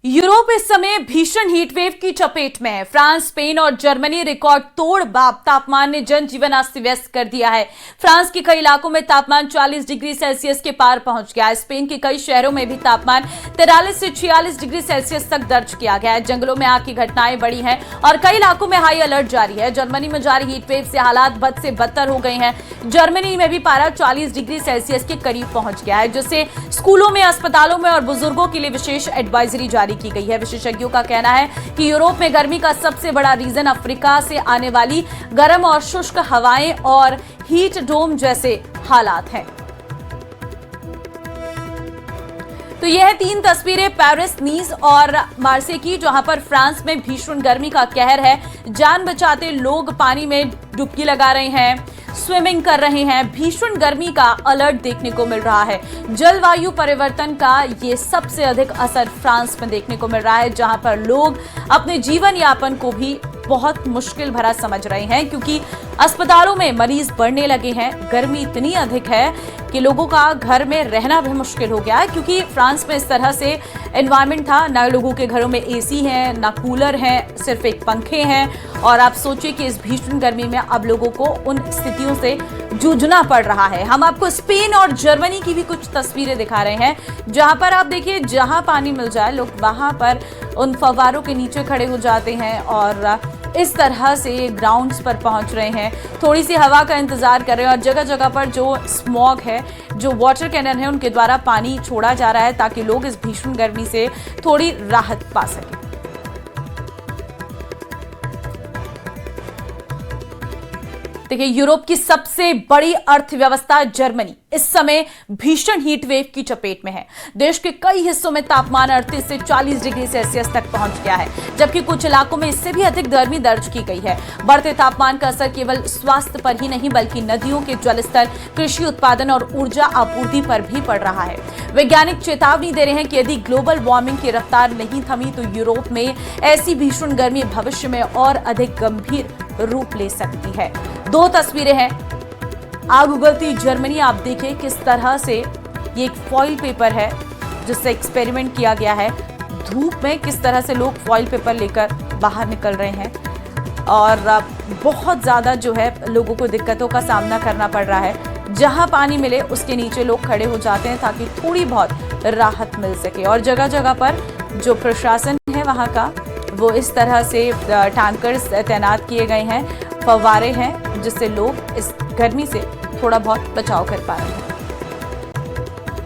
Europe इस समय भीषण हीटवेव की चपेट में है। फ्रांस, स्पेन और जर्मनी रिकॉर्ड तोड़ तापमान ने जनजीवन अस्त व्यस्त कर दिया है। फ्रांस के कई इलाकों में तापमान 40 डिग्री सेल्सियस के पार पहुंच गया है। स्पेन के कई शहरों में भी तापमान 43 से 46 डिग्री सेल्सियस तक दर्ज किया गया है। जंगलों में आग की घटनाएं बढ़ी हैं और कई इलाकों में हाई अलर्ट जारी है। जर्मनी में जारी हीटवेव से हालात बद से बदतर हो गए हैं। जर्मनी में भी पारा 40 डिग्री सेल्सियस के करीब पहुंच गया है, जिससे स्कूलों में, अस्पतालों में और बुजुर्गों के लिए विशेष एडवाइजरी जारी की गई है। विशेषज्ञों का कहना है कि यूरोप में गर्मी का सबसे बड़ा रीजन अफ्रीका से आने वाली गर्म और शुष्क हवाएं और हीट डोम जैसे हालात हैं। तो यह 3 तस्वीरें पेरिस, नीस और मार्से की, जहां पर फ्रांस में भीषण गर्मी का कहर है। जान बचाते लोग पानी में डुबकी लगा रहे हैं, स्विमिंग कर रहे हैं। भीषण गर्मी का अलर्ट देखने को मिल रहा है। जलवायु परिवर्तन का ये सबसे अधिक असर फ्रांस में देखने को मिल रहा है, जहां पर लोग अपने जीवन यापन को भी बहुत मुश्किल भरा समझ रहे हैं, क्योंकि अस्पतालों में मरीज बढ़ने लगे हैं। गर्मी इतनी अधिक है कि लोगों का घर में रहना भी मुश्किल हो गया है, क्योंकि फ्रांस में इस तरह से एनवायरनमेंट था, ना लोगों के घरों में एसी है, ना कूलर है, सिर्फ एक पंखे हैं। और आप सोचिए कि इस भीषण गर्मी में अब लोगों को उन स्थितियों से जूझना पड़ रहा है। हम आपको स्पेन और जर्मनी की भी कुछ तस्वीरें दिखा रहे हैं, जहां पर आप देखिए, जहां पानी मिल जाए लोग वहां पर उन फव्वारों के नीचे खड़े हो जाते हैं और इस तरह से ग्राउंड्स पर पहुंच रहे हैं, थोड़ी सी हवा का इंतजार कर रहे हैं। और जगह जगह पर जो स्मॉग है, जो वाटर कैनन है, उनके द्वारा पानी छोड़ा जा रहा है ताकि लोग इस भीषण गर्मी से थोड़ी राहत पा सकें। देखिए, यूरोप की सबसे बड़ी अर्थव्यवस्था जर्मनी इस समय भीषण हीटवेव की चपेट में है। देश के कई हिस्सों में तापमान 38 से 40 डिग्री सेल्सियस तक पहुंच गया है, जबकि कुछ इलाकों में इससे भी अधिक गर्मी दर्ज की गई है। बढ़ते तापमान का असर केवल स्वास्थ्य पर ही नहीं, बल्कि नदियों के जलस्तर, कृषि उत्पादन और ऊर्जा आपूर्ति पर भी पड़ रहा है। वैज्ञानिक चेतावनी दे रहे हैं कि यदि ग्लोबल वार्मिंग की रफ्तार नहीं थमी तो यूरोप में ऐसी भीषण गर्मी भविष्य में और अधिक गंभीर रूप ले सकती है। 2 तस्वीरें हैं। आग उगलती जर्मनी, आप देखिए किस तरह से ये एक फॉइल पेपर है जिससे एक्सपेरिमेंट किया गया है। धूप में किस तरह से लोग फॉइल पेपर लेकर बाहर निकल रहे हैं और बहुत ज़्यादा जो है लोगों को दिक्कतों का सामना करना पड़ रहा है। जहां पानी मिले उसके नीचे लोग खड़े हो जाते हैं ताकि थोड़ी बहुत राहत मिल सके। और जगह जगह पर जो प्रशासन है वहां का, वो इस तरह से टैंकर्स तैनात किए गए हैं, फव्वारे हैं, जिससे लोग इस गर्मी से थोड़ा बहुत बचाव कर पा रहे हैं।